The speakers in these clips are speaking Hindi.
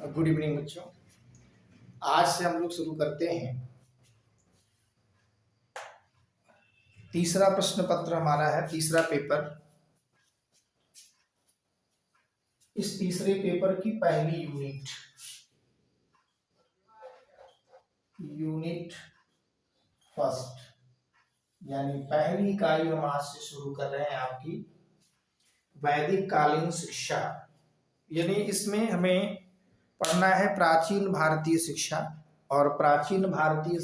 गुड इवनिंग बच्चों। आज से हम लोग शुरू करते हैं। तीसरा प्रश्न पत्र हमारा है, तीसरा पेपर। इस तीसरे पेपर की पहली यूनिट फर्स्ट यानी पहली इकाई हम आज से शुरू कर रहे हैं आपकी वैदिक कालीन शिक्षा। यानी इसमें हमें पढ़ना है प्राचीन भारतीय शिक्षा। और प्राचीन भारतीय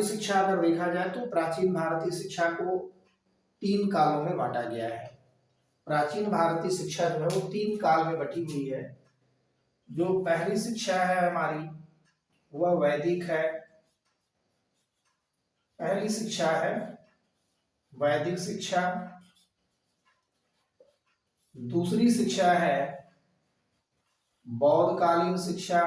शिक्षा अगर देखा जाए तो प्राचीन भारतीय शिक्षा को 3 कालों में बांटा गया है। प्राचीन भारतीय शिक्षा जो है वो 3 काल में बटी हुई है। जो पहली शिक्षा है हमारी वह वैदिक है। पहली शिक्षा है वैदिक शिक्षा। दूसरी शिक्षा है बौद्धकालीन शिक्षा।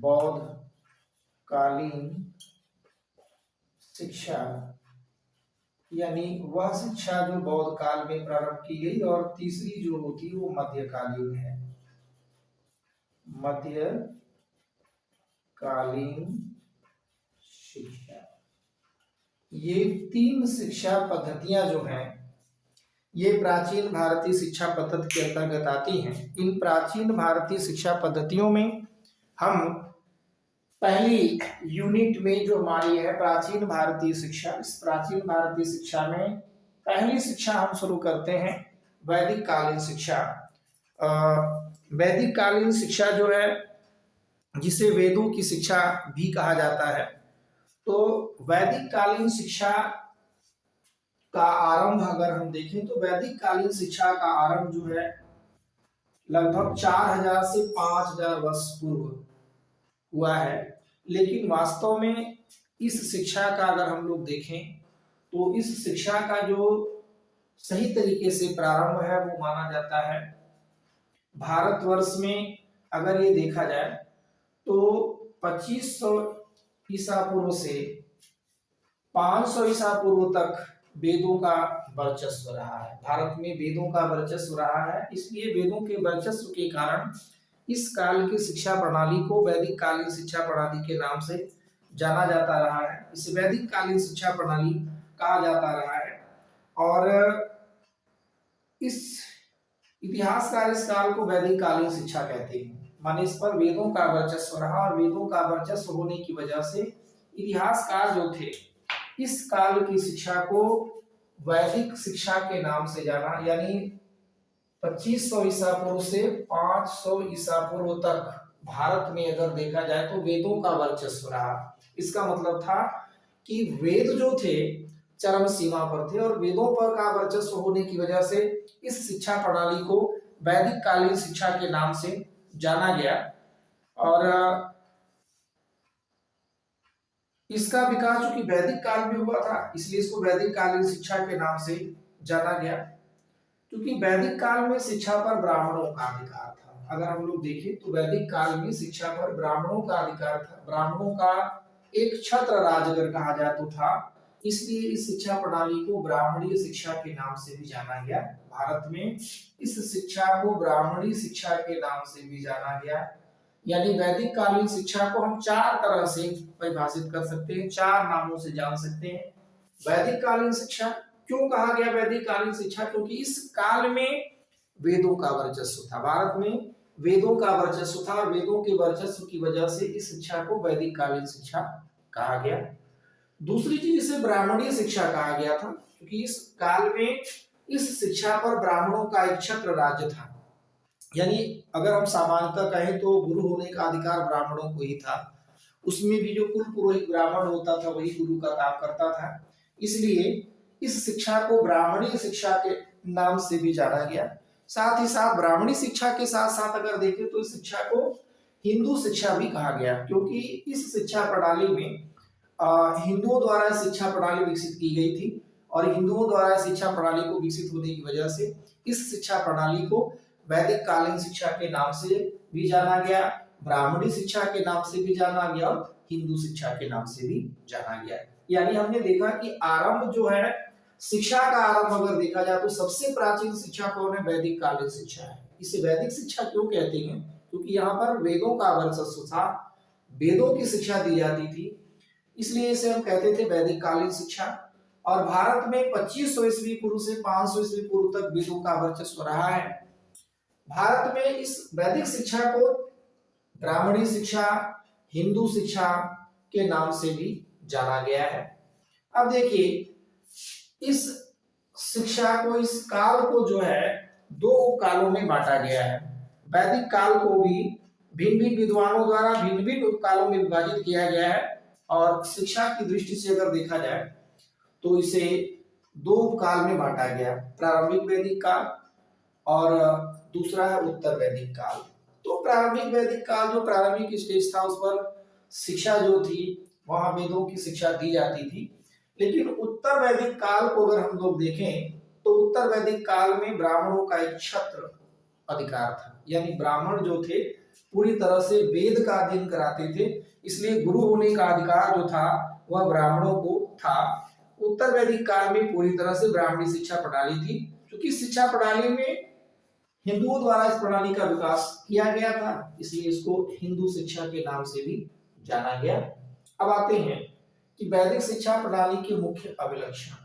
बौद्धकालीन शिक्षा यानी वह शिक्षा जो बौद्ध काल में प्रारंभ की गई। और तीसरी जो होती है वो मध्यकालीन है। मध्यकालीन शिक्षा। ये 3 शिक्षा पद्धतियां जो हैं ये प्राचीन भारतीय शिक्षा पद्धति के अंतर्गत आती हैं। इन प्राचीन भारतीय शिक्षा पद्धतियों में हम पहली यूनिट में जो हमारी है प्राचीन भारतीय शिक्षा, इस प्राचीन भारतीय शिक्षा में पहली शिक्षा हम शुरू करते हैं वैदिक कालीन शिक्षा। वैदिक कालीन शिक्षा जो है जिसे वेदों की शिक्षा भी कहा जाता है। तो वैदिक कालीन शिक्षा का आरंभ अगर हम देखें तो वैदिक कालीन शिक्षा का आरंभ जो है लगभग 4000 से 5000 वर्ष पूर्व हुआ है। लेकिन वास्तव में इस शिक्षा का अगर हम लोग देखें तो इस शिक्षा का जो सही तरीके से प्रारंभ है वो माना जाता है भारतवर्ष में। अगर ये देखा जाए तो 2500 ईसा पूर्व से 500 ईसा पूर्व तक वेदों का वर्चस्व रहा है। भारत में वेदों का वर्चस्व रहा है। इसलिए वेदों के वर्चस्व के कारण इस काल की शिक्षा प्रणाली को वैदिक कालीन शिक्षा प्रणाली के नाम से जाना जाता रहा है। इसे वैदिक कालीन शिक्षा प्रणाली कहा जाता रहा है। और इस इतिहासकार इस काल को वैदिक कालीन शिक्षा कहते हैं। माने इस पर वेदों का वर्चस्व रहा और वेदों का वर्चस्व होने की वजह से इतिहासकार जो थे इस काल की शिक्षा को वैदिक शिक्षा के नाम से जाना। यानी 2500 ईसा पूर्व से 500 ईसा पूर्व तक भारत में अगर देखा जाए तो वेदों का वर्चस्व रहा। इसका मतलब था कि वेद जो थे चरम सीमा पर थे और वेदों पर का वर्चस्व होने की वजह से इस शिक्षा प्रणाली को वैदिक कालीन शिक्षा के नाम से जाना गया। और इसका विकास चूंकि वैदिक काल में हुआ था इसलिए इसको वैदिक कालीन शिक्षा के नाम से जाना गया। क्योंकि वैदिक काल में शिक्षा पर ब्राह्मणों का अधिकार था। अगर हम लोग देखें तो वैदिक काल में शिक्षा पर ब्राह्मणों का अधिकार था। ब्राह्मणों का एक छत्र राज अगर कहा जाए तो था। इसलिए इस शिक्षा प्रणाली को ब्राह्मणीय शिक्षा के नाम से भी जाना गया। भारत में इस शिक्षा को ब्राह्मणी शिक्षा के नाम से भी जाना गया। यानी वैदिक कालीन शिक्षा को हम 4 तरह से परिभाषित कर सकते हैं, 4 नामों से जान सकते हैं। वैदिक कालीन शिक्षा क्यों कहा गया वैदिक कालीन शिक्षा? क्योंकि इस काल में वेदों का वर्चस्व था। भारत में वेदों का वर्चस्व था और वेदों के वर्चस्व की वजह से इस शिक्षा को वैदिक कालीन शिक्षा कहा गया। दूसरी चीज इसे ब्राह्मणीय शिक्षा कहा गया था क्योंकि इस काल में इस शिक्षा पर ब्राह्मणों का एक छत्र राज्य था। यानी अगर हम सामान्यतः कहें तो गुरु होने का अधिकार ब्राह्मणों को ही था। उसमें भी जो कुल पुरोहित ब्राह्मण होता था वही गुरु का काम करता था। इसलिए इस शिक्षा को ब्राह्मणी शिक्षा के नाम से भी जाना गया। साथ ही साथ ब्राह्मणी शिक्षा के साथ साथ अगर देखें तो इस शिक्षा को हिंदू शिक्षा भी कहा गया। क्योंकि इस शिक्षा प्रणाली में हिंदुओं द्वारा शिक्षा प्रणाली विकसित की गई थी और हिंदुओं द्वारा शिक्षा प्रणाली को विकसित होने की वजह से इस शिक्षा प्रणाली को वैदिक कालीन शिक्षा के नाम से भी जाना गया, ब्राह्मणी शिक्षा के नाम से भी जाना गया और हिंदू शिक्षा के नाम से भी जाना गया। यानी हमने देखा कि आरंभ जो है शिक्षा का आरंभ अगर देखा जाए तो सबसे प्राचीन शिक्षा कौन है? वैदिक कालीन शिक्षा है। इसे वैदिक शिक्षा क्यों कहते हैं? क्योंकि यहाँ पर वेदों का वर्चस्व था, वेदों की शिक्षा दी जाती थी, इसलिए इसे हम कहते थे वैदिक कालीन शिक्षा। और भारत में 2500 ईस्वी पूर्व से 500 ईस्वी पूर्व तक वेदों का वर्चस्व रहा है। भारत में इस वैदिक शिक्षा को ब्राह्मणी शिक्षा, हिंदू शिक्षा के नाम से भी जाना गया है। अब देखिए, इस शिक्षा को, इस काल को जो है दो उपकालों में बांटा गया है। वैदिक काल को भी भिन्न भिन्न विद्वानों द्वारा भिन्न भिन्न उपकालों में विभाजित किया गया है। और शिक्षा की दृष्टि से अगर देखा जाए तो इसे दो उपकाल में बांटा गया, प्रारंभिक वैदिक काल और दूसरा है उत्तर वैदिक काल। तो प्रारंभिक वैदिक काल, जो प्रारंभिक स्टेज था, उस पर शिक्षा जो थी वहां वेदों की शिक्षा दी जाती थी। लेकिन उत्तर वैदिक काल को अगर हम लोग देखें तो उत्तर वैदिक काल में ब्राह्मणों का एक छत्र अधिकार था, यानी ब्राह्मण जो थे पूरी तरह से वेद का अध्ययन कराते थे, इसलिए गुरु होने का अधिकार जो था वह ब्राह्मणों को था। उत्तर वैदिक काल में पूरी तरह से ब्राह्मणी शिक्षा प्रणाली थी, क्योंकि शिक्षा प्रणाली में हिंदुओं द्वारा इस प्रणाली का विकास किया गया था, इसलिए इसको हिंदू शिक्षा के नाम से भी जाना गया। अब आते हैं कि वैदिक शिक्षा प्रणाली के मुख्य अभिलक्षण।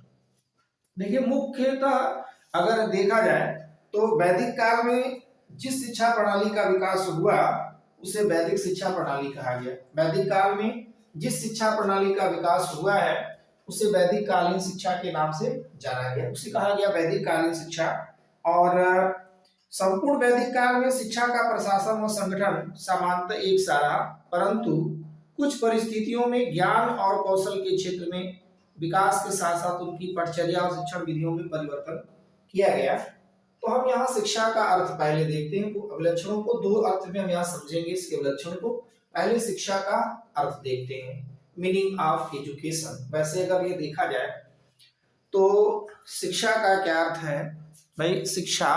देखिए, मुख्यतः अगर देखा जाए तो वैदिक काल में जिस शिक्षा प्रणाली का विकास हुआ उसे वैदिक शिक्षा प्रणाली कहा गया। वैदिक काल में जिस शिक्षा प्रणाली का विकास हुआ है उसे वैदिक कालीन शिक्षा के नाम से जाना गया, उसे कहा गया वैदिक कालीन शिक्षा। और संपूर्ण वैदिक काल में शिक्षा का प्रशासन व संगठन सामान्यतः एक सा रहा, परंतु कुछ परिस्थितियों में ज्ञान और कौशल के क्षेत्र में विकास के साथ साथ उनकी पठचर्या और शिक्षण विधियों में परिवर्तन किया गया। तो हम यहाँ शिक्षा का अर्थ पहले देखते हैं, तो अभिलक्षणों को दो अर्थ में हम यहाँ समझेंगे। इसके अभिलक्षण को पहले शिक्षा का अर्थ देखते हैं, मीनिंग ऑफ एजुकेशन। वैसे अगर ये देखा जाए तो शिक्षा का क्या अर्थ है भाई? शिक्षा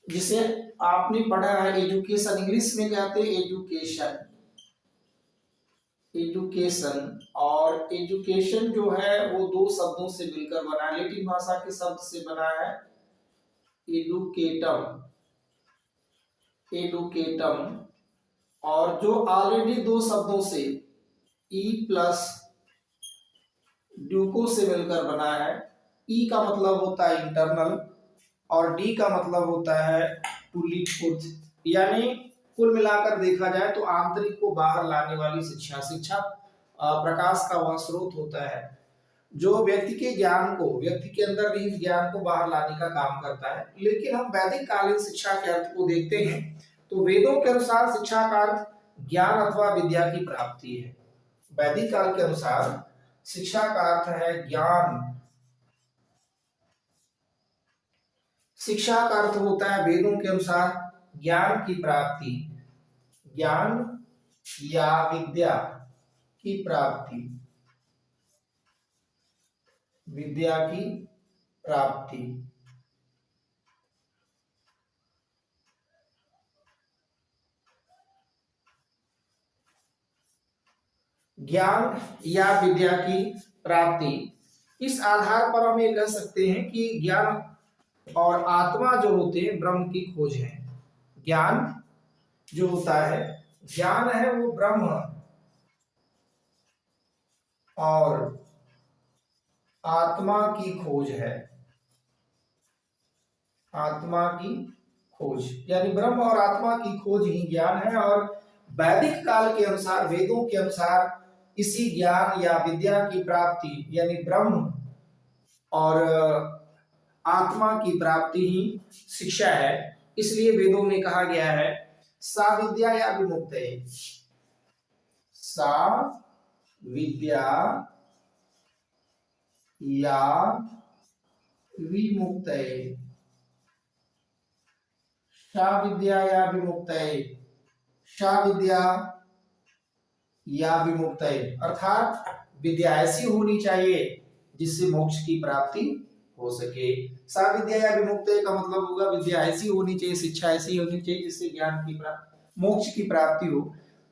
जिसे आपने पढ़ा है एजुकेशन, इंग्लिश में कहते हैं एजुकेशन। एजुकेशन और एजुकेशन जो है वो दो शब्दों से मिलकर बना है, लैटिन भाषा के शब्द से बना है एडुकेटम। एडुकेटम, और जो ऑलरेडी दो शब्दों से ई प्लस ड्यूको से मिलकर बना है। ई का मतलब होता है इंटरनल और डी का मतलब होता है टू लीड फॉर्थ, यानी कुल मिलाकर देखा जाए तो आंतरिक को बाहर लाने वाली शिक्षा। शिक्षा प्रकाश का वह स्रोत होता है जो व्यक्ति के ज्ञान को, व्यक्ति के अंदर निहित ज्ञान को बाहर लाने का काम करता है। लेकिन हम वैदिक कालीन शिक्षा के अर्थ को देखते हैं तो वेदों के अनुसार शिक्षा का अर्थ ज्ञान अथवा विद्या की प्राप्ति है। वैदिक काल के अनुसार शिक्षा का अर्थ है ज्ञान। शिक्षा का अर्थ होता है वेदों के अनुसार ज्ञान की प्राप्ति, ज्ञान या विद्या की प्राप्ति, विद्या की प्राप्ति। ज्ञान या विद्या की प्राप्ति, इस आधार पर हम ये कह सकते हैं कि ज्ञान और आत्मा जो होते हैं ब्रह्म की खोज है। ज्ञान जो होता है, ज्ञान है वो ब्रह्म और आत्मा की खोज है। आत्मा की खोज यानी ब्रह्म और आत्मा की खोज ही ज्ञान है। और वैदिक काल के अनुसार, वेदों के अनुसार इसी ज्ञान या विद्या की प्राप्ति यानी ब्रह्म और आत्मा की प्राप्ति ही शिक्षा है। इसलिए वेदों में कहा गया है सा विद्या या विमुक्तये, सा विद्या या विमुक्तये, सा विद्या या विमुक्तये, सा विद्या या विमुक्तये, अर्थात विद्या ऐसी होनी चाहिए जिससे मोक्ष की प्राप्ति हो सके। सा विद्या या विमुक्तये का मतलब होगा विद्या ऐसी होनी चाहिए, शिक्षा ऐसी होनी चाहिए जिससे ज्ञान की प्राप्ति, मोक्ष की प्राप्ति हो।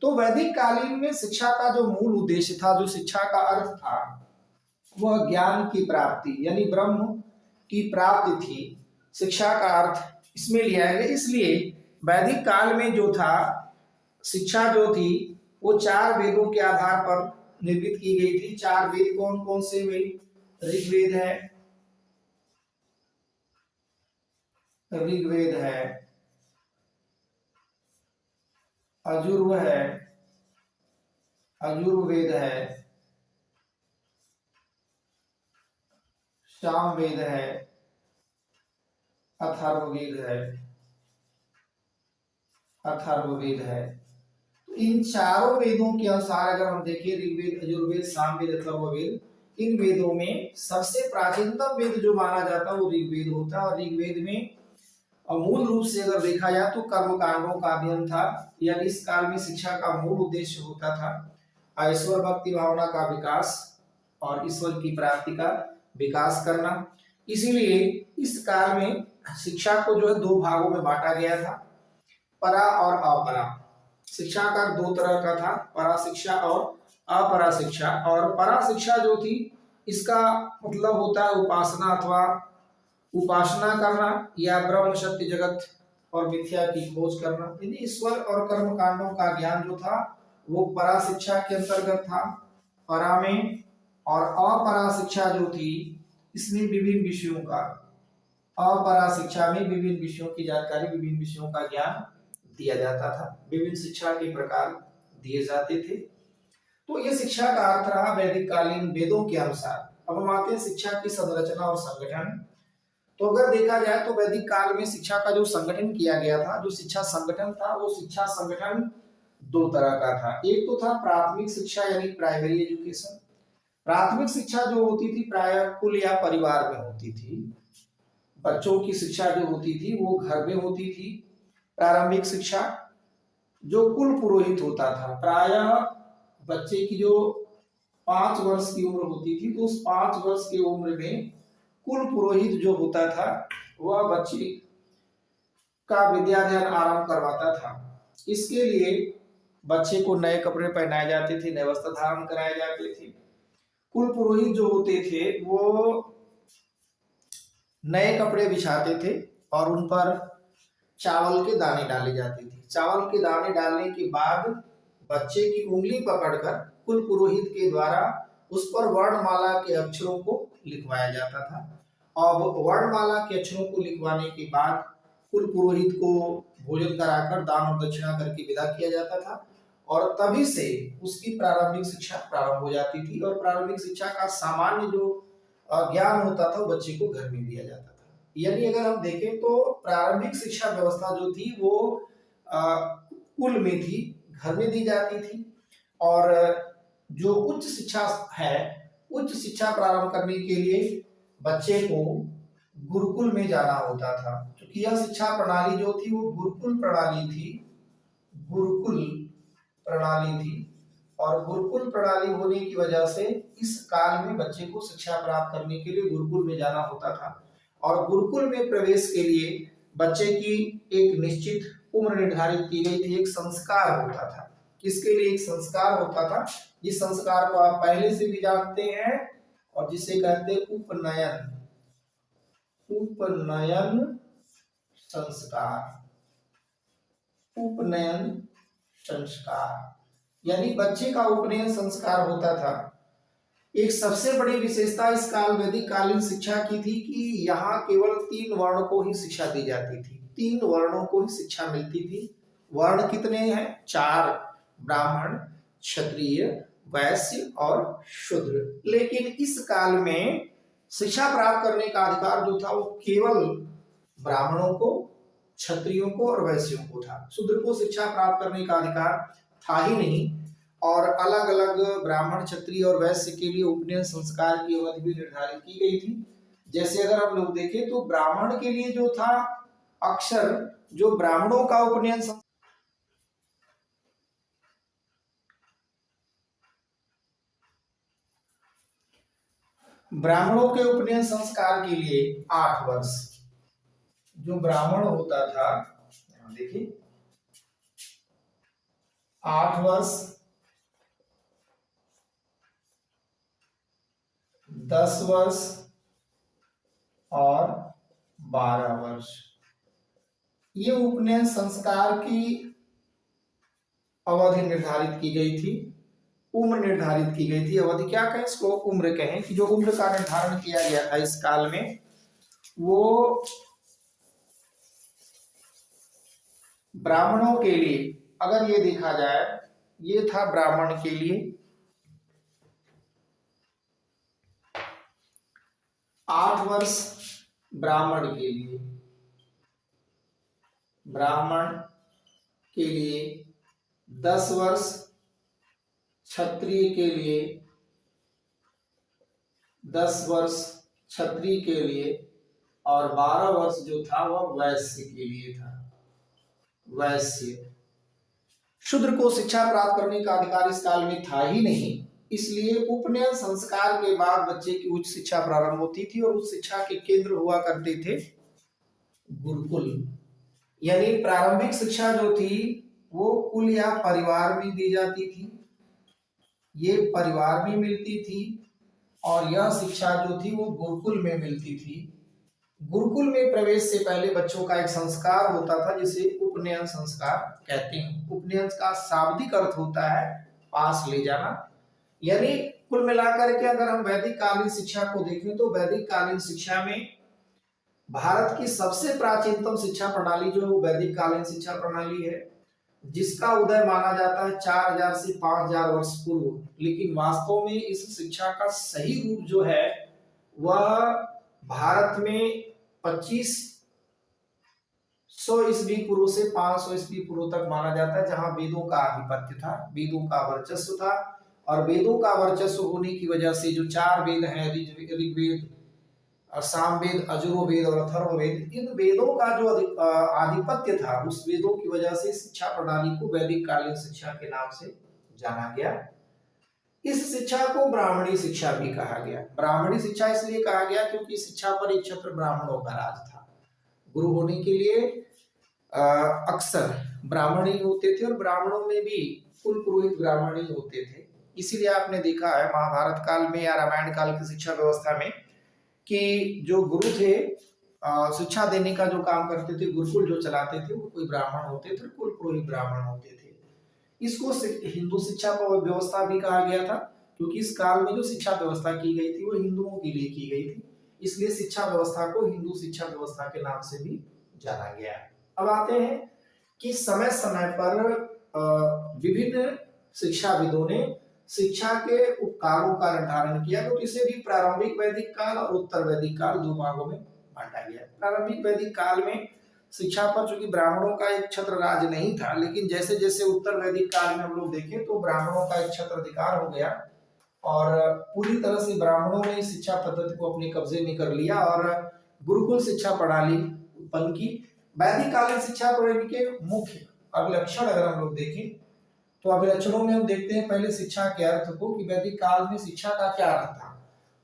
तो वैदिक कालीन में शिक्षा का जो मूल उद्देश्य था, जो शिक्षा का अर्थ था, वह ज्ञान की प्राप्ति यानी ब्रह्म की प्राप्ति थी। शिक्षा का अर्थ इसमें लिया गया। इसलिए वैदिक काल में जो था, शिक्षा जो थी वो 4 वेदों के आधार पर निर्मित की गई थी। 4 वेद कौन कौन से हुए? ऋग्वेद है, ऋग्वेद है, यजुर्वेद है, यजुर्वेद है, सामवेद है, अथर्ववेद है, अथर्ववेद है। तो इन चारों वेदों के अनुसार अगर हम देखें, ऋग्वेद, यजुर्वेद, सामवेद, अथर्ववेद, इन वेदों में सबसे प्राचीनतम वेद जो माना जाता है वो ऋग्वेद होता है। और ऋग्वेद में मूल रूप से अगर देखा जाए तो कर्म कांडों का अध्ययन था। यानी इस काल में शिक्षा का मूल उद्देश्य होता था ईश्वर भक्ति भावना का विकास और ईश्वर की प्राप्ति का विकास करना। इसीलिए इस काल में शिक्षा को जो है 2 भागों में बांटा गया था, परा और अपरा। शिक्षा का 2 तरह का था, परा शिक्षा और अपरा शिक्षा। और परा शिक्षा जो थी, इसका मतलब होता है उपासना अथवा उपासना करना या ब्रह्म सत्य जगत और मिथ्या की खोज करना। यानी ईश्वर और कर्म कांडों का ज्ञान जो था वो परा शिक्षा के अंतर्गत था, परा में। और अपरा शिक्षा जो थी, इसमें विभिन्न विषयों का, अपरा शिक्षा में विभिन्न विषयों की जानकारी, विभिन्न विषयों का ज्ञान दिया जाता था। विभिन्न शिक्षा के प्रकार दिए जाते थे। तो ये शिक्षा का अर्थ रहा वैदिक कालीन वेदों के अनुसार। अब हम आते हैं शिक्षा की संरचना और संगठन। तो अगर देखा जाए तो वैदिक काल में शिक्षा का जो संगठन किया गया था, जो शिक्षा संगठन था, वो शिक्षा संगठन 2 तरह का था। एक तो था प्राथमिक शिक्षा यानी प्राइमरी एजुकेशन। प्राथमिक शिक्षा जो होती थी प्राय कुल या परिवार में होती थी। बच्चों की शिक्षा जो होती थी वो घर में होती थी। प्रारंभिक शिक्षा जो कुल पुरोहित होता था, प्रायः बच्चे की जो 5 वर्ष की उम्र होती थी, तो उस 5 वर्ष की उम्र में कुल पुरोहित जो होता था वह बच्चे का विद्याध्ययन आरंभ करवाता था। इसके लिए बच्चे को नए कपड़े पहनाए जाते थे, नए वस्त्र धारण कराए जाते थे। कुल पुरोहित जो होते थे वो नए कपड़े बिछाते थे और उन पर चावल के दाने डाले जाते थे। चावल के दाने डालने के बाद बच्चे की उंगली पकड़कर कुल पुरोहित के द्वारा उस पर वर्णमाला के अक्षरों को लिखवाया जाता था। अब वर्णमाला के अक्षरों को लिखवाने के बाद कुल पुरोहित को भोजन कराकर दान और दक्षिणा करके विदा किया जाता था। और तभी से उसकी प्रारंभिक शिक्षा प्रारंभ हो जाती थी। और प्रारंभिक शिक्षा का सामान्य जो ज्ञान होता था वो बच्चे को घर में दिया जाता था। यानी अगर हम देखें तो प्रारंभिक शिक्षा व्यवस्था जो थी वो कुल में थी, घर में दी जाती थी। और जो उच्च शिक्षा है, उच्च शिक्षा प्रारंभ करने के लिए बच्चे को गुरुकुल में जाना होता था। क्योंकि यह शिक्षा प्रणाली जो थी वो गुरुकुल प्रणाली थी, गुरुकुल प्रणाली थी। और गुरुकुल प्रणाली होने की वजह से इस काल में बच्चे को शिक्षा प्राप्त करने के लिए गुरुकुल में जाना होता था। और गुरुकुल में प्रवेश के लिए बच्चे की एक निश्चित उम्र निर्धारित की गई थी, एक संस्कार होता था। किसके लिए एक संस्कार होता था? इस संस्कार को आप पहले से भी जानते हैं और जिसे कहते हैं उपनयन, उपनयन संस्कार, उपनयन संस्कार। यानी बच्चे का उपनयन संस्कार होता था। एक सबसे बड़ी विशेषता इस काल वैदिक कालीन शिक्षा की थी कि यहाँ केवल 3 वर्ण को ही शिक्षा दी जाती थी, 3 वर्णों को ही शिक्षा मिलती थी। वर्ण कितने हैं? 4, ब्राह्मण, क्षत्रिय, वैश्य और शूद्र। लेकिन इस काल में शिक्षा प्राप्त करने का अधिकार जो था वो केवल ब्राह्मणों को, क्षत्रियों को और वैश्यों को था। शूद्र को शिक्षा प्राप्त करने का अधिकार था ही नहीं। और अलग अलग ब्राह्मण, क्षत्रिय और वैश्य के लिए उपनयन संस्कार की अवधि भी निर्धारित की गई थी। जैसे अगर हम लोग देखें तो ब्राह्मण के लिए जो था, अक्सर जो ब्राह्मणों का उपनयन ब्राह्मणों के उपनयन संस्कार के लिए 8 वर्ष जो ब्राह्मण होता था, देखिए 8 वर्ष, 10 वर्ष और 12 वर्ष। ये उपनयन संस्कार की अवधि निर्धारित की गई थी, उम्र निर्धारित की गई थी। अवधि क्या कहें इसको, उम्र कहें, कि जो उम्र का निर्धारण किया गया था इस काल में वो ब्राह्मणों के लिए, अगर ये देखा जाए, ये था ब्राह्मण के लिए 8 वर्ष, ब्राह्मण के लिए, ब्राह्मण के लिए 10 वर्ष, क्षत्रिय के लिए 10 वर्ष, क्षत्रिय के लिए, और 12 वर्ष जो था वह वैश्य के लिए था। वैश्य, शूद्र को शिक्षा प्राप्त करने का अधिकार इस काल में था ही नहीं, इसलिए उपनयन संस्कार के बाद बच्चे की उच्च शिक्षा प्रारंभ होती थी और उस शिक्षा के केंद्र हुआ करते थे गुरुकुल। यानी प्रारंभिक शिक्षा जो थी वो कुल या परिवार में दी जाती थी, ये परिवार में मिलती थी, और यह शिक्षा जो थी वो गुरुकुल में मिलती थी। गुरुकुल में प्रवेश से पहले बच्चों का एक संस्कार होता था जिसे उपनयन संस्कार कहते हैं। उपनयन का शाब्दिक अर्थ होता है पास ले जाना। यानी कुल मिलाकर के अगर हम वैदिक कालीन शिक्षा को देखें तो वैदिक कालीन शिक्षा में भारत की सबसे प्राचीनतम शिक्षा प्रणाली जो है वो वैदिक कालीन शिक्षा प्रणाली है, जिसका उदय माना जाता है 4000 से 5000 वर्ष पूर्व। लेकिन वास्तव में इस शिक्षा का सही रूप जो है वह भारत में 2500 ईस्वी पूर्व से 500 ईस्वी पूर्व तक माना जाता है, जहां वेदों का आधिपत्य था, वेदों का वर्चस्व था। और वेदों का वर्चस्व होने की वजह से जो 4 वेद हैं, ऋग्वेद, सामवेद, अजुर्वेद और अथर्ववेद, इन वेदों का जो आधिपत्य था, उस वेदों की वजह से शिक्षा प्रणाली को वैदिक कालीन शिक्षा के नाम से जाना गया। इस शिक्षा को ब्राह्मणी शिक्षा भी कहा गया। ब्राह्मणी शिक्षा इसलिए कहा गया क्योंकि शिक्षा पर एक छत्र ब्राह्मणों का राज था। गुरु होने के लिए अक्सर ब्राह्मण ही होते थे, और ब्राह्मणों में भी कुल पुरोहित ब्राह्मण ही होते थे। इसीलिए आपने देखा है महाभारत काल में या रामायण काल की शिक्षा व्यवस्था में कि जो गुरु थे, शिक्षा देने का जो काम करते थे, गुरुकुल जो चलाते थे, वो कोई ब्राह्मण होते थे, कुल पुरोहित ब्राह्मण होते थे। इसको हिंदू शिक्षा व्यवस्था भी कहा गया था, क्योंकि इस काल में जो शिक्षा व्यवस्था की गई थी वो हिंदुओं के लिए की गई थी, इसलिए शिक्षा व्यवस्था को हिंदू शिक्षा व्यवस्था के नाम से भी जाना गया। अब आते हैं कि समय समय पर विभिन्न शिक्षाविदों ने शिक्षा के उपकालों का निर्धारण किया, तो इसे भी प्रारंभिक वैदिक काल और उत्तर वैदिक काल दो भागों में बांटा गया। प्रारंभिक वैदिक काल में शिक्षा पर चूंकि ब्राह्मणों का एक छत्र राज नहीं था, लेकिन जैसे जैसे उत्तर वैदिक काल में हम लोग देखें तो ब्राह्मणों का एक छत्र अधिकार हो गया और पूरी तरह से ब्राह्मणों ने शिक्षा पद्धति को अपने कब्जे में कर लिया और गुरुकुल शिक्षा प्रणाली उत्पन्न की। वैदिक कालीन शिक्षा प्रणाली के मुख्य अभिलक्षण अगर हम लोग देखें तो अभिलक्षणों में हम देखते हैं पहले शिक्षा के अर्थ को, कि वैदिक काल में शिक्षा का क्या अर्थ था।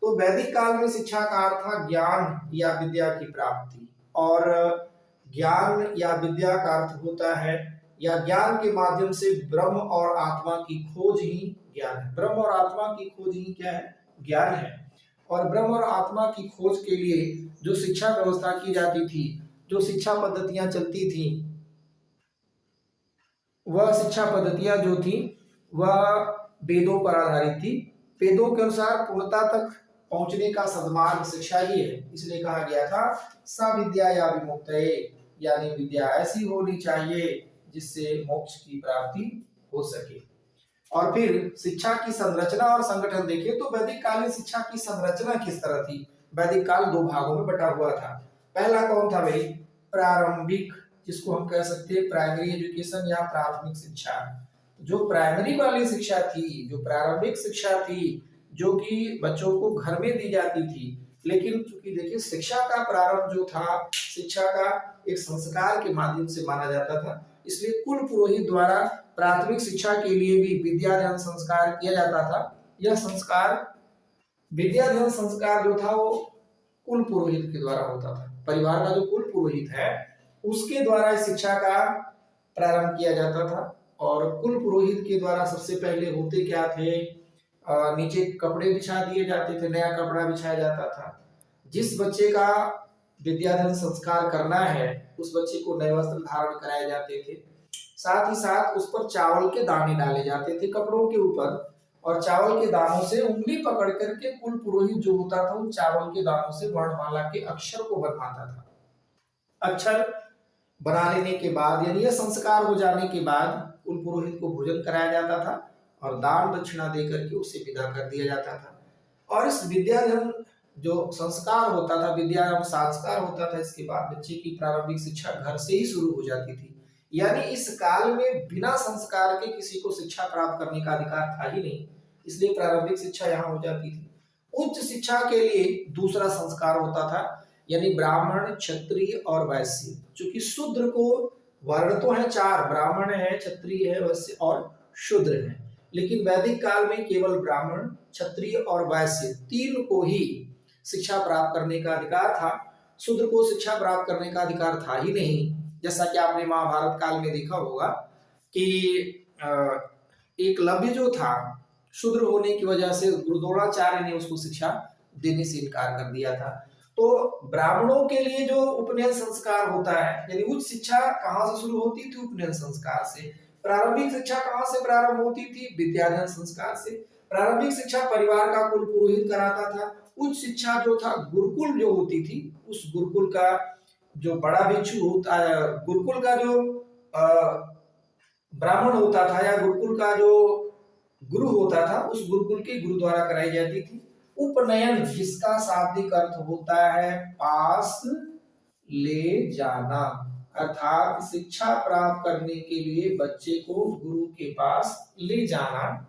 तो वैदिक काल में शिक्षा का अर्थ था ज्ञान या विद्या की प्राप्ति, और ज्ञान या विद्या का अर्थ होता है या ज्ञान के माध्यम से ब्रह्म और आत्मा की खोज ही ज्ञान है। ब्रह्म और आत्मा की खोज ही क्या है? ज्ञान है। और ब्रह्म और आत्मा की खोज के लिए जो शिक्षा व्यवस्था की जाती थी, जो शिक्षा पद्धतियां चलती थी, वह शिक्षा पद्धतियां जो थी वह वेदों पर आधारित थी। वेदों के अनुसार पूर्णता तक पहुंचने का सद्मार्ग शिक्षा ही है, इसलिए कहा गया था सा विद्या या विमुक्तये, यानी विद्या ऐसी होनी चाहिए जिससे मोक्ष की प्राप्ति हो सके। और फिर शिक्षा की संरचना और संगठन देखें तो वैदिक कालीन शिक्षा की संरचना किस तरह थी। वैदिक काल दो भागों में बटा हुआ था। पहला कौन था भाई? प्रारंभिक, जिसको हम कह सकते हैं प्राइमरी एजुकेशन या प्राथमिक शिक्षा। जो प्राइमरी वाली शिक्षा थी, जो प्रारंभिक शिक्षा थी, जो कि बच्चों को घर में दी जाती थी, लेकिन चूंकि देखिए शिक्षा का प्रारंभ जो था, शिक्षा का एक संस्कार के माध्यम से माना जाता था, इसलिए कुल पुरोहित द्वारा प्राथमिक शिक्षा के लिए भी विद्याध्ययन संस्कार किया जाता था। यह संस्कार, विद्याध्ययन संस्कार जो था वो कुल पुरोहित के द्वारा होता था। परिवार का जो कुल पुरोहित है उसके द्वारा इस शिक्षा का प्रारंभ किया जाता था। और कुल पुरोहित के द्वारा सबसे पहले होते क्या थे? नीचे कपड़े बिछा दिए जाते थे, नया कपड़ा बिछाया जाता था। जिस बच्चे का विद्याधन संस्कार करना है उस बच्चे को नए वस्त्र धारण कराए जाते थे। साथ ही साथ उस पर चावल के दाने डाले जाते थे कपड़ों के ऊपर, और चावल के दानों से उंगली पकड़ करके कुल पुरोहित जो होता था उन चावल के दानों से वर्णमाला के अक्षर को बनवाता था। अक्षर बना लेने के बाद यानी यह संस्कार हो जाने के बाद कुल पुरोहित को भोजन कराया जाता था और दान दक्षिणा देकर के उसे विदा कर दिया जाता था। और इस विद्याधन जो संस्कार होता था, विद्या एवं संस्कार होता था, इसके बाद बच्चे की प्रारंभिक शिक्षा घर से ही शुरू हो जाती थी। यानी इस काल में बिना संस्कार के किसी को शिक्षा प्राप्त करने का अधिकार था ही नहीं, इसलिए प्रारंभिक शिक्षा यहाँ हो जाती थी। उच्च शिक्षा के लिए दूसरा संस्कार होता था, यानी ब्राह्मण, क्षत्रिय और वैश्य। चूंकि शूद्र को वर्ण तो है चार, ब्राह्मण है, क्षत्रिय है, वैश्य और शूद्र है, लेकिन वैदिक काल में केवल ब्राह्मण, क्षत्रिय और वैश्य तीन को ही शिक्षा प्राप्त करने का अधिकार था। शूद्र को शिक्षा प्राप्त करने का अधिकार था ही नहीं। जैसा कि आपने महाभारत काल में देखा होगा कि एकलव्य जो था शूद्र होने की वजह से गुरु द्रोणाचार्य ने उसको शिक्षा देने से इनकार कर दिया था। तो ब्राह्मणों के लिए जो उपनयन संस्कार होता है, यानी उच्च शिक्षा कहाँ से शुरू होती थी? उपनयन संस्कार से। प्रारंभिक शिक्षा कहाँ से प्रारंभ होती थी? विद्याधन संस्कार से। प्रारंभिक शिक्षा परिवार का कुल पुरोहित कराता था। उच्च शिक्षा जो था गुरुकुल जो होती थी, उस गुरुकुल का जो बड़ा भिक्षु होता है, गुरुकुल का जो ब्राह्मण होता था या गुरुकुल का जो गुरु होता था, उस गुरुकुल के गुरु द्वारा कराई जाती थी। उपनयन जिसका शाब्दिक अर्थ होता है पास ले जाना, अर्थात शिक्षा प्राप्त करने के लिए बच्चे को गुरु के पास ले जाना,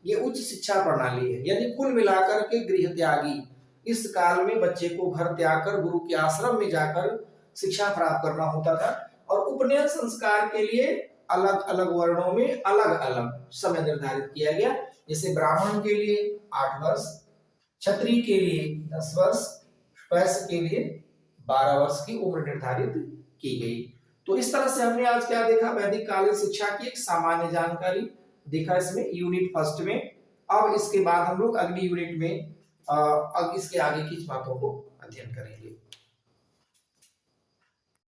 ये उच्च शिक्षा प्रणाली है। यानी कुल मिलाकर के गृह त्यागी, इस काल में बच्चे को घर त्याग कर गुरु के आश्रम में जाकर शिक्षा प्राप्त करना होता था। और उपनयन संस्कार के लिए अलग अलग वर्णों में अलग अलग समय निर्धारित किया गया। जैसे ब्राह्मण के लिए 8 वर्ष, क्षत्रिय के लिए 10 वर्ष, वैश्य के लिए 12 वर्ष की उम्र निर्धारित की गई। तो इस तरह से हमने आज क्या देखा? वैदिक कालीन शिक्षा की एक सामान्य जानकारी देखा इसमें यूनिट फर्स्ट में। अब इसके बाद हम लोग अगली यूनिट में अब इसके आगे की बातों को अध्ययन करेंगे।